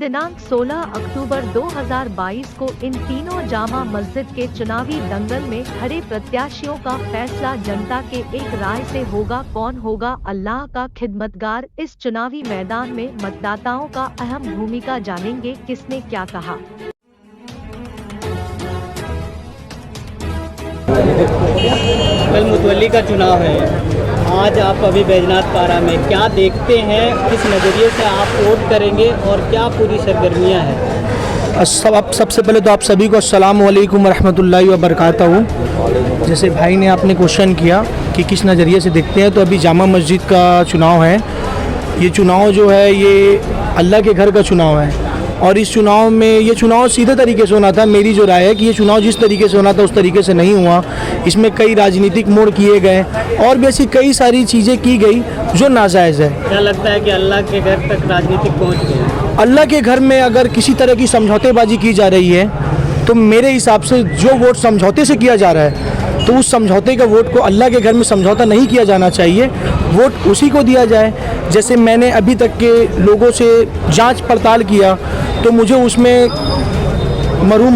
दिनांक 16 अक्टूबर 2022 को इन तीनों जामा मस्जिद के चुनावी दंगल में खड़े प्रत्याशियों का फैसला जनता के एक राय से होगा। कौन होगा अल्लाह का खिदमतगार? इस चुनावी मैदान में मतदाताओं का अहम भूमिका जानेंगे, किसने क्या कहा। कल मुतवल्ली का चुनाव है, आज आप अभी बैजनाथ पारा में क्या देखते हैं, किस नज़रिए से आप वोट करेंगे और क्या पूरी सरगर्मियां हैं? सबसे पहले तो आप सभी को अस्सलाम वालेकुम रहमतुल्लाहि व बरकातहू। जैसे भाई ने आपने क्वेश्चन किया कि किस नज़रिए से देखते हैं, तो अभी जामा मस्जिद का चुनाव है। ये चुनाव जो है ये अल्लाह के घर का चुनाव है और इस चुनाव में ये चुनाव सीधे तरीके से होना था। मेरी जो राय है कि ये चुनाव जिस तरीके से होना था उस तरीके से नहीं हुआ। इसमें कई राजनीतिक मोड़ किए गए और भी ऐसी कई सारी चीज़ें की गई जो नाजायज़ है। क्या लगता है कि अल्लाह के घर तक राजनीतिक पहुँच गई? अल्लाह के घर में अगर किसी तरह की समझौतेबाजी की जा रही है तो मेरे हिसाब से जो वोट समझौते से किया जा रहा है तो उस समझौते का वोट को अल्लाह के घर में समझौता नहीं किया जाना चाहिए। वोट उसी को दिया जाए। जैसे मैंने अभी तक के लोगों से जांच पड़ताल किया तो मुझे उसमें मरहूम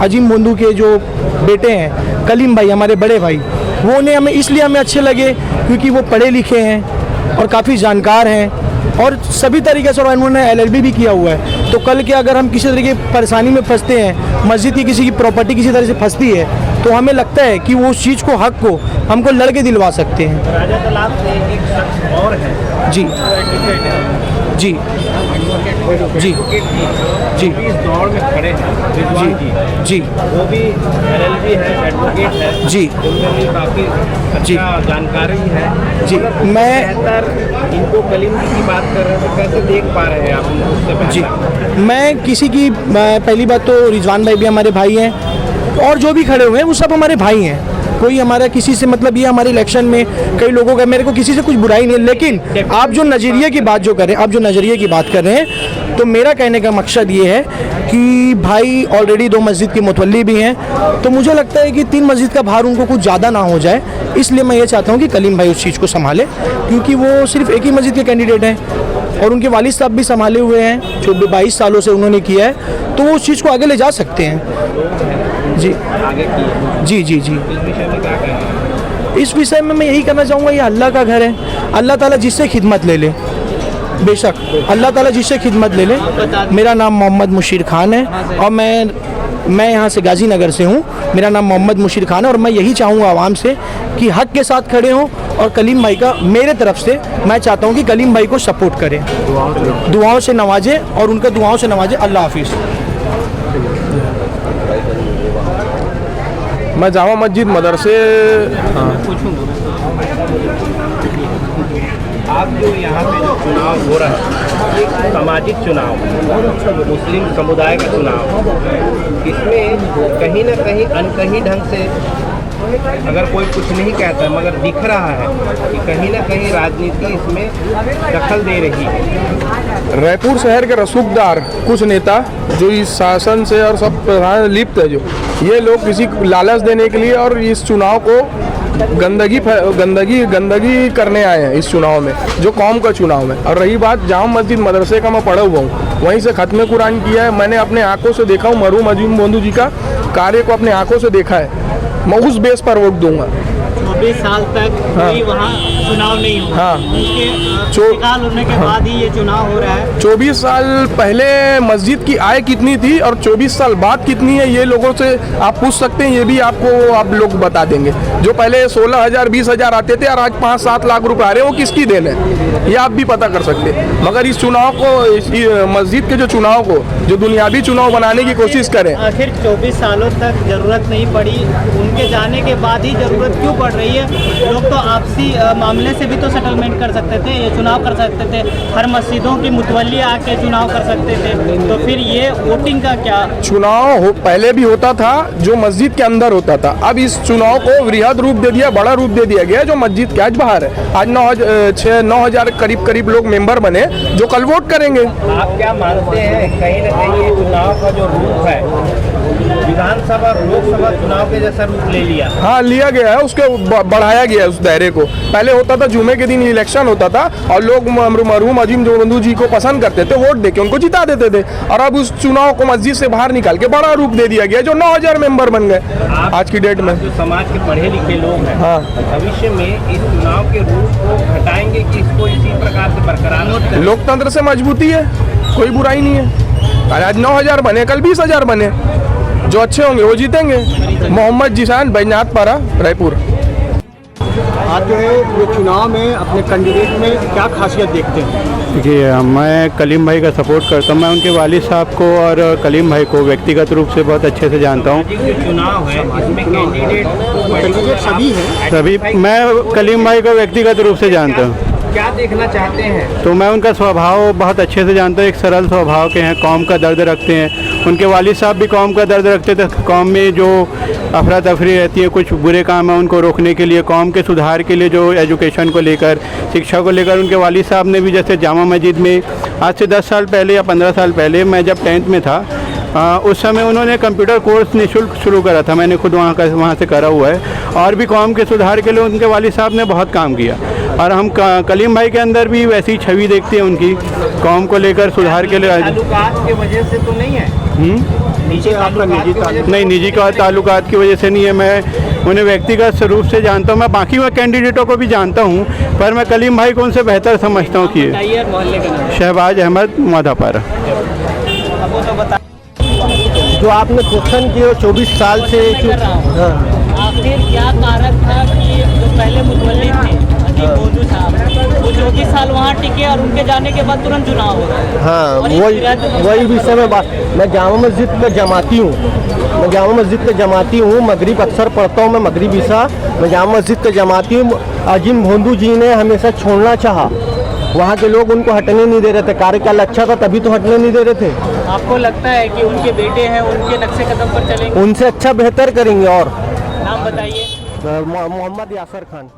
अजीम बंधु के जो बेटे हैं कलीम भाई, हमारे बड़े भाई, वो ने हमें इसलिए हमें अच्छे लगे क्योंकि वो पढ़े लिखे हैं और काफ़ी जानकार हैं और सभी तरीके से, और उन्होंने LLB भी किया हुआ है। तो कल के अगर हम किसी तरह की परेशानी में फंसते हैं, मस्जिद की किसी की प्रॉपर्टी किसी तरह से फंसती है, तो हमें लगता है कि वो उस चीज़ को, हक को हमको लड़के दिलवा सकते हैं। राजा तालाब से एक शख्स और है जी जी जी जी इस दौड़ में खड़े हैं, रिजवान जी वो भी LLB है, एडवोकेट है जी, उनमें भी काफ़ी अच्छा जानकारी है जी। मैं इनको कलीम की बात कर रहे हैं तो कैसे देख पा रहे हैं आप उससे? जी, मैं किसी की, पहली बात तो रिजवान भाई भी हमारे भाई हैं और जो भी खड़े हुए हैं वो सब हमारे भाई हैं। कोई हमारा किसी से मतलब, ये हमारे इलेक्शन में कई लोगों का, मेरे को किसी से कुछ बुराई नहीं है, लेकिन आप जो नज़रिए की बात कर रहे हैं तो मेरा कहने का मकसद ये है कि भाई ऑलरेडी 2 मस्जिद के मुतवल्ली भी हैं, तो मुझे लगता है कि 3 मस्जिद का भार उनको कुछ ज़्यादा ना हो जाए, इसलिए मैं ये चाहता हूँ कि कलीम भाई उस चीज़ को संभाले, क्योंकि वो सिर्फ एक ही मस्जिद के कैंडिडेट हैं और उनके वालिद साहब भी संभाले हुए हैं जो 22 सालों से उन्होंने किया है, तो वो उस चीज़ को आगे ले जा सकते हैं। जी जी जी जी। इस विषय में मैं यही कहना चाहूँगा, ये अल्लाह का घर है, अल्लाह ताला जिससे खिदमत ले ले, बेशक अल्लाह ताला जिससे खिदमत ले ले। मेरा नाम मोहम्मद मुशीर खान है और मैं यहाँ से गाजीनगर से हूँ। मेरा नाम मोहम्मद मुशीर खान है और मैं यही चाहूँगा आवाम से कि हक के साथ खड़े हों और कलीम भाई का, मेरे तरफ से मैं चाहता हूँ कि कलीम भाई को सपोर्ट करें, दुआओं से नवाजें और उनका दुआओं से नवाजें। अल्लाह हाफिज़। मैं जामा मस्जिद मदरसे आप जो यहाँ पे जो चुनाव हो रहा है, एक सामाजिक चुनाव, मुस्लिम समुदाय का चुनाव, इसमें कहीं ना कहीं अनकही ढंग से, अगर कोई कुछ नहीं कहता मगर दिख रहा है कि कहीं ना कहीं राजनीति इसमें दखल दे रही है। रायपुर शहर के रसूखदार कुछ नेता जो इस शासन से और सब प्रधान लिप्त है, जो ये लोग किसी लालच देने के लिए और इस चुनाव को गंदगी करने आए हैं इस चुनाव में, जो कौम का चुनाव है। और रही बात जामा मस्जिद मदरसे का, मैं पढ़ा हुआ हूँ, वहीं से खत्म कुरान किया है, मैंने अपने आंखों से देखा हूँ, मरहूम अजीम बंधु जी का कार्य को अपने आंखों से देखा है, मैं उस बेस पर वोट दूंगा। 24 साल तक कोई वहाँ चुनाव नहीं हुआ। हाँ, इंतकाल होने के बाद ही ये चुनाव हो रहा है। 24 साल पहले मस्जिद की आय कितनी थी और 24 साल बाद कितनी है, ये लोगों से आप पूछ सकते हैं, ये भी आपको आप लोग बता देंगे। जो पहले 16,000 20,000 आते थे और आज 5-7 लाख रुपए आ रहे हैं, वो किसकी देन है, ये आप भी पता कर सकते हैं। मगर इस चुनाव को, मस्जिद के जो चुनाव को जो दुनियावी चुनाव बनाने की कोशिश करें, आखिर 24 सालों तक जरूरत नहीं पड़ी, उनके जाने के बाद ही जरूरत क्यों पड़ रही है? लोग तो आपसी मामले से भी तो सेटलमेंट कर सकते थे, ये चुनाव कर सकते थे, हर मस्जिदों की मुतवल्ली आके चुनाव कर सकते थे, तो फिर ये वोटिंग का क्या? चुनाव पहले भी होता था जो मस्जिद के अंदर होता था, अब इस चुनाव को वृहद रूप दे दिया, बड़ा रूप दे दिया गया जो मस्जिद के आज बाहर है। आज 9,000 करीब लोग मेंबर बने जो कल वोट करेंगे। आप क्या मानते हैं, कहीं ना कहीं ये चुनाव का जो रूप है विधानसभा और लोकसभा चुनाव के जैसा रूप ले लिया? हाँ, लिया गया है। उसके बढ़ाया गया है उस दायरे को। पहले होता था जुमे के दिन इलेक्शन होता था और लोग मरहूम अजीम जोबंदू जी को पसंद करते थे, वोट देके उनको जिता देते थे, और अब उस चुनाव को मस्जिद से बाहर निकाल के बड़ा रूप दे दिया गया जो 9000 मेंबर बन गए आज की डेट में। जो समाज के पढ़े लिखे लोग हैं, हाँ। भविष्य में इस चुनाव के रूप को घटाएंगे कि इसको इसी प्रकार से बरकरार रखेंगे? लोकतंत्र से मजबूती है, कोई बुराई नहीं है। आज 9000 बने, कल 20000 बने, जो अच्छे होंगे वो जीतेंगे। मोहम्मद जिशान, बैजनाथ पारा, रायपुर। आज जो है ये चुनाव में अपने कैंडिडेट में क्या खासियत देखते हैं? देखिए, मैं कलीम भाई का सपोर्ट करता हूँ। मैं उनके वालिद साहब को और कलीम भाई को व्यक्तिगत रूप से बहुत अच्छे से जानता हूँ। जो चुनाव है इसमें कैंडिडेट सभी हैं। सभी, मैं कलीम भाई को व्यक्तिगत रूप से जानता हूँ। क्या देखना चाहते हैं? तो मैं उनका स्वभाव बहुत अच्छे से जानता हूँ। एक सरल स्वभाव के हैं, कौम का दर्द रखते हैं। उनके वालिद साहब भी कौम का दर्द रखते थे। कौम में जो अफरा तफरी रहती है, कुछ बुरे काम है, उनको रोकने के लिए, कौम के सुधार के लिए, जो एजुकेशन को लेकर, शिक्षा को लेकर, उनके वालिद साहब ने भी, जैसे जामा मस्जिद में आज से 10 साल पहले या 15 साल पहले, मैं जब 10th में था, उस समय उन्होंने कंप्यूटर कोर्स निःशुल्क शुरू करा था। मैंने खुद वहाँ से करा हुआ है, और भी कौम के सुधार के लिए उनके वालिद साहब ने बहुत काम किया। और हम कलीम भाई के अंदर भी वैसी छवि देखते हैं उनकी, कौम को लेकर सुधार के लिए। ताल्लुकात की वजह से तो नहीं है? नीचे आपका निजी ताल्लुक? नहीं, निजी का ताल्लुकात की वजह से नहीं है। मैं उन्हें व्यक्तिगत रूप से जानता हूँ। मैं बाकी मैं कैंडिडेटों को भी जानता हूँ, पर मैं कलीम भाई को उनसे बेहतर समझता हूँ कि शहबाज अहमद माधापारा। जो आपने क्वेश्चन किया 24 साल से आखिर क्या कारण था कि जो पहले मुतवल्लिद थे अजीम जोबंदू साहब, वो 24 साल वहाँ टिके और उनके जाने के बाद तुरंत चुनाव हो गया? हाँ, वही विषय में बात। मैं जामा मस्जिद का जमाती हूँ, मगरिब अक्सर पढ़ता हूँ, मैं मगरिब ईसा। मैं जामा मस्जिद का जमाती हूँ। अजीम जोबंदू जी ने हमेशा छोड़ना चाहा, वहाँ के लोग उनको हटने नहीं दे रहे थे। कार्यकाल अच्छा था तभी तो हटने नहीं दे रहे थे। आपको लगता है कि उनके बेटे हैं, उनके नक्शे कदम पर चलेंगे? उनसे अच्छा बेहतर करेंगे। और नाम बताइए। मोहम्मद यासर खान।